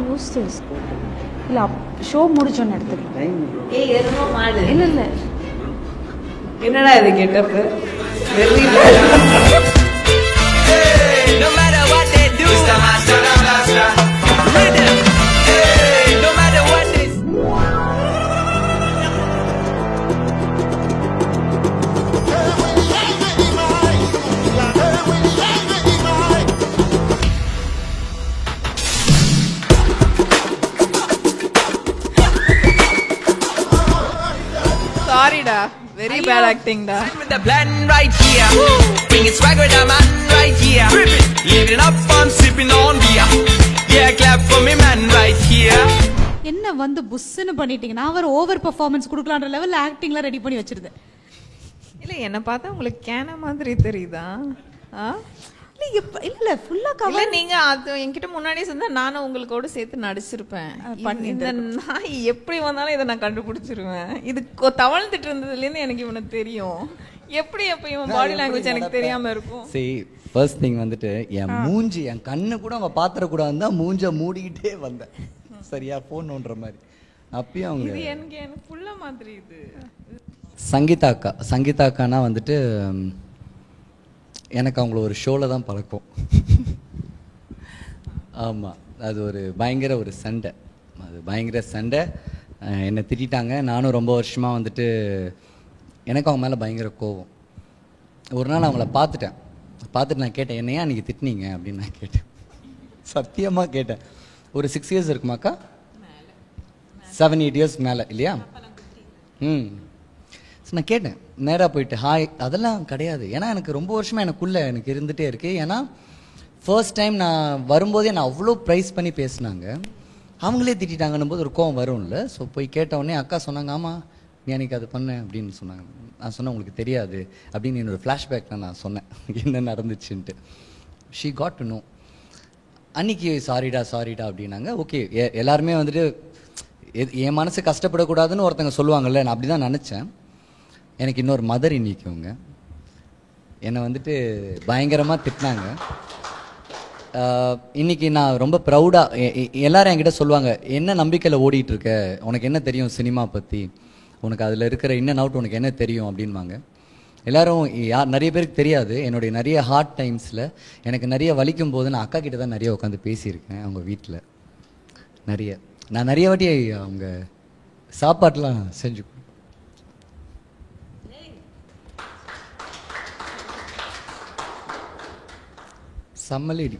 யோசிச்சு இல்லை ஷோ முடிச்சோன்னு எடுத்துக்கலாம். ஏய் எரும மாடு. இல்லை இல்லை என்னடா இது getup? No matter what they do, Mr. Master Blaster. Rhythm. Hey, no matter what they Sorry da, very bad acting da. with the blend right here. Bringing swag with the man right here. Living up, I'm sipping on beer. Yeah, clap for me man right here. என்ன வந்து புஷ்ன்னு பண்ணிட்டீங்க. நான் அவர் over performance கொடுக்கலான்ற லெவலில் ஆக்டிங்லாம் ready பண்ணி வச்சிருந்தேன். இல்ல என்ன பார்த்தா உங்களுக்கு கேன மாதிரி தெரியுதா? இல்ல ஃபுல்லா இல்ல கவர். நீங்க அது என்கிட்ட முன்னாடியே சொன்னா நானும் உங்களோட சேர்த்து நடிச்சிருப்பேன். இந்த நாய் எப்படி வந்தாலும் இதை நான் கண்டுபிடிச்சிருவேன். இது தவழ்ந்துட்டு இருந்ததுல இருந்து எனக்கு இவனை தெரியும். எப்படி எப்ப இவன் பாடி லாங்குவேஜ் எனக்கு தெரியாம இருக்கும். சரி, ஃபர்ஸ்ட் திங் வந்துட்டு என் மூஞ்சி, என் கண்ணு கூட அவங்க பாத்திரக்கூடாதுன்னு தான் மூஞ்ச மூடிக்கிட்டே வந்தேன். சரியா, ஃபோன் நோண்டுற மாதிரி. அப்பயும் அவங்க இது எனக்கு புள்ள மாதிரி இது. சங்கீதா அக்கானா வந்துட்டு எனக்கு அவங்கள ஒரு ஷோவில் தான் பழக்கம். ஆமாம், அது ஒரு பயங்கர ஒரு சண்டை. என்னை திட்டாங்க. நானும் ரொம்ப வருஷமாக வந்துட்டு எனக்கு அவங்க மேலே பயங்கர கோவம். ஒரு நாள் அவங்கள பார்த்துட்டு நான் கேட்டேன், என்னையா அன்றைக்கி திட்டினீங்க அப்படின்னு நான் கேட்டேன். சத்தியமாக கேட்டேன். ஒரு 6 years இருக்குமாக்கா? 7-8 years மேலே இல்லையா? நான் கேட்டேன் நேராக போயிட்டு, ஹாய் அதெல்லாம் கிடையாது. ஏன்னா எனக்கு ரொம்ப வருஷமாக எனக்கு இருந்துகிட்டே இருக்குது. ஏன்னா ஃபர்ஸ்ட் டைம் நான் வரும்போதே நான் அவ்வளோ ப்ரைஸ் பண்ணி பேசினாங்க, அவங்களே திட்டாங்கன்னும் போது ஒரு கோவம் வரும்ல. ஸோ போய் கேட்டவுடனே அக்கா சொன்னாங்க, ஆமாம் நீ அன்றைக்கி அது பண்ணேன் அப்படின்னு சொன்னாங்க. நான் சொன்னேன் உங்களுக்கு தெரியாது அப்படின்னு என்னோடய ஃப்ளாஷ்பேக்கில் நான் சொன்னேன் என்ன நடந்துச்சுன்ட்டு. She got to know. அன்றைக்கி சாரிடா அப்படின்னாங்க. ஓகே, எல்லாருமே வந்துட்டு என் மனசு கஷ்டப்படக்கூடாதுன்னு ஒருத்தங்க சொல்லுவாங்கல்ல, நான் அப்படி தான் நினச்சேன். எனக்கு இன்னொரு மதர் இன்னைக்குங்க என்னை வந்துட்டு பயங்கரமாக திட்டினாங்க. இன்றைக்கி நான் ரொம்ப ப்ரௌடாக எல்லாரும் என்கிட்ட சொல்லுவாங்க, என்ன நம்பிக்கையில் ஓடிட்டுருக்க, உனக்கு என்ன தெரியும் சினிமா பற்றி, உனக்கு அதில் இருக்கிற இன் அண்ட் அவுட் உனக்கு என்ன தெரியும் அப்படின்வாங்க. எல்லோரும் நிறைய பேருக்கு தெரியாது, என்னுடைய நிறைய ஹார்ட் டைம்ஸில் எனக்கு நிறைய வலிக்கும் போது நான் அக்கா கிட்ட தான் நிறைய உட்காந்து பேசியிருக்கேன். அவங்க வீட்டில் நான் நிறைய வாட்டி அவங்க சாப்பாட்டெலாம் செஞ்சு சம்மலேடி